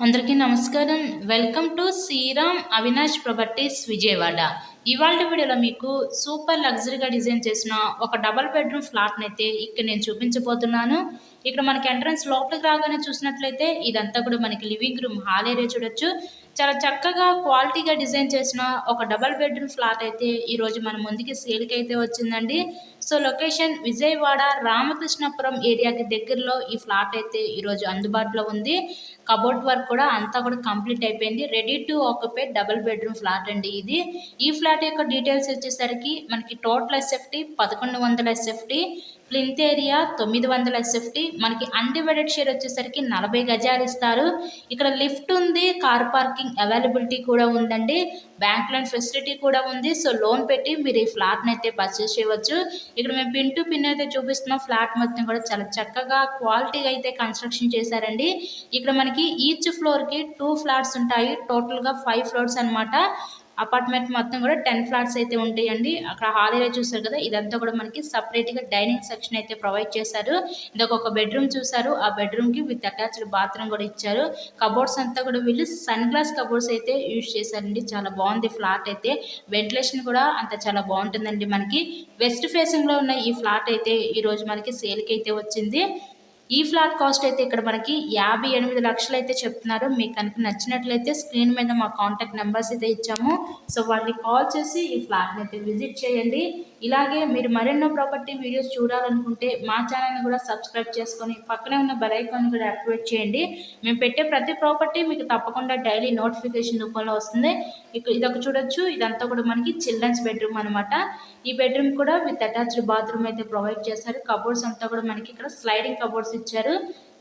అందరికీ నమస్కారం. Welcome to Sriram Avinash properties Vijayawada. ఇవాళ వీడియోలో మీకు సూపర్ లగ్జరీగా డిజైన్ చేసిన ఒక డబుల్ బెడ్రూమ్ ఫ్లాట్‌నైతే ఇక్కడ నేను చూపించబోతున్నాను. ఇక్కడ మనకి ఎంట్రన్స్ లోపలికి రాగానే చూసినట్లయితే ఇదంతా కూడా మనకి లివింగ్ రూమ్ హాల్ ఏరియా చూడొచ్చు. చాలా చక్కగా క్వాలిటీగా డిజైన్ చేసిన ఒక డబుల్ బెడ్రూమ్ ఫ్లాట్ అయితే ఈరోజు మన ముందుకి సేల్‌కి అయితే వచ్చిందండి. సో లొకేషన్ విజయవాడ రామకృష్ణాపురం ఏరియాకి దగ్గరలో ఈ ఫ్లాట్ అయితే ఈరోజు అందుబాటులో ఉంది. కబోర్డ్ వర్క్ కూడా అంతా కూడా కంప్లీట్ అయిపోయింది. Ready to occupy double bedroom flat అండి ఇది. ఈ ఫ్లాట్ యొక్క డీటెయిల్స్ వచ్చేసరికి మనకి total SFT 1100 SFT, plinth area 900 SFT, మనకి అన్డివైడెడ్ షేర్ వచ్చేసరికి 40 గజాలు ఇస్తారు. ఇక్కడ లిఫ్ట్ ఉంది, కార్ పార్కింగ్ అవైలబిలిటీ కూడా ఉందండి, బ్యాంక్ లోన్ ఫెసిలిటీ కూడా ఉంది. సో లోన్ పెట్టి మీరు ఈ ఫ్లాట్ని అయితే పర్చేస్ చేయవచ్చు. ఇక్కడ మేము పిన్ టు పిన్ అయితే చూపిస్తున్నాం. ఫ్లాట్ మొత్తం కూడా చాలా చక్కగా క్వాలిటీగా అయితే కన్స్ట్రక్షన్ చేశారండి. ఇక్కడ మనకి ఈచ్ ఫ్లోర్కి 2 ఫ్లాట్స్ ఉంటాయి. టోటల్గా 5 ఫ్లోర్స్ అనమాట. అపార్ట్మెంట్ మొత్తం కూడా 10 ఫ్లాట్స్ అయితే ఉంటాయండి. అక్కడ హాల్ ఏరియా చూసారు కదా, ఇదంతా కూడా మనకి సపరేట్గా డైనింగ్ సెక్షన్ అయితే ప్రొవైడ్ చేశారు. ఇదొక ఒక బెడ్రూమ్ చూసారు, ఆ బెడ్రూమ్కి విత్ అటాచ్డ్ బాత్రూమ్ కూడా ఇచ్చారు. కబోర్డ్స్ అంతా కూడా వీళ్ళు సన్ గ్లాస్ కబోర్డ్స్ అయితే యూజ్ చేశారండి. చాలా బాగుంది ఫ్లాట్ అయితే. వెంటిలేషన్ కూడా అంత చాలా బాగుంటుందండి. మనకి వెస్ట్ ఫేసింగ్లో ఉన్న ఈ ఫ్లాట్ అయితే ఈరోజు మనకి సేల్కి అయితే వచ్చింది. ఈ ఫ్లాట్ కాస్ట్ అయితే ఇక్కడ మనకి 58 లక్షలు అయితే చెప్తున్నారు. మీకు కనుక నచ్చినట్లయితే స్క్రీన్ మీద మా కాంటాక్ట్ నెంబర్స్ అయితే ఇచ్చాము. సో వాళ్ళకి కాల్ చేసి ఈ ఫ్లాట్ని అయితే విజిట్ చేయండి. ఇలాగే మీరు మరెన్నో ప్రాపర్టీ వీడియోస్ చూడాలనుకుంటే మా ఛానల్ని కూడా సబ్స్క్రైబ్ చేసుకొని పక్కనే ఉన్న బెల్ ఐకాన్ కూడా యాక్టివేట్ చేయండి. మేము పెట్టే ప్రతి ప్రాపర్టీ మీకు తప్పకుండా డైలీ నోటిఫికేషన్ రూపంలో వస్తుంది. ఇదొక చూడొచ్చు, ఇదంతా కూడా మనకి చిల్డ్రన్స్ బెడ్రూమ్ అనమాట. ఈ బెడ్రూమ్ కూడా విత్ అటాచ్డ్ బాత్రూమ్ అయితే ప్రొవైడ్ చేశారు. కబోర్డ్స్ అంతా కూడా మనకి ఇక్కడ స్లైడింగ్ కబోర్డ్స్ ఇచ్చారు.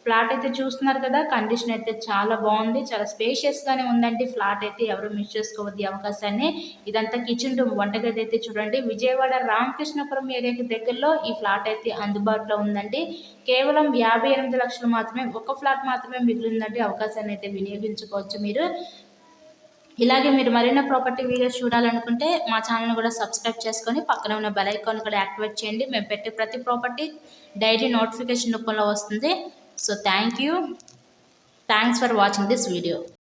ఫ్లాట్ అయితే చూస్తున్నారు కదా, కండిషన్ అయితే చాలా బాగుంది, చాలా స్పేషియస్గానే ఉందండి. ఫ్లాట్ అయితే ఎవరు మిస్ చేసుకోవద్దు ఈ అవకాశాన్ని. ఇదంతా కిచెన్ రూమ్, వంటగది అయితే చూడండి. విజయవాడ రామకృష్ణపురం ఏరియాకి దగ్గరలో ఈ ఫ్లాట్ అయితే అందుబాటులో ఉందండి. కేవలం 58 లక్షలు మాత్రమే, ఒక ఫ్లాట్ మాత్రమే మిగిలిందండి. అవకాశాన్ని అయితే వినియోగించుకోవచ్చు మీరు. ఇలాగే మీరు మరిన్ని ప్రాపర్టీ వీడియోస్ చూడాలనుకుంటే మా ఛానల్ని కూడా సబ్స్క్రైబ్ చేసుకొని పక్కన ఉన్న బెల్ ఐకాన్ కూడా యాక్టివేట్ చేయండి. మేము పెట్టే ప్రతి ప్రాపర్టీ డైలీ నోటిఫికేషన్ రూపంలో వస్తుంది. So thanks for watching this video.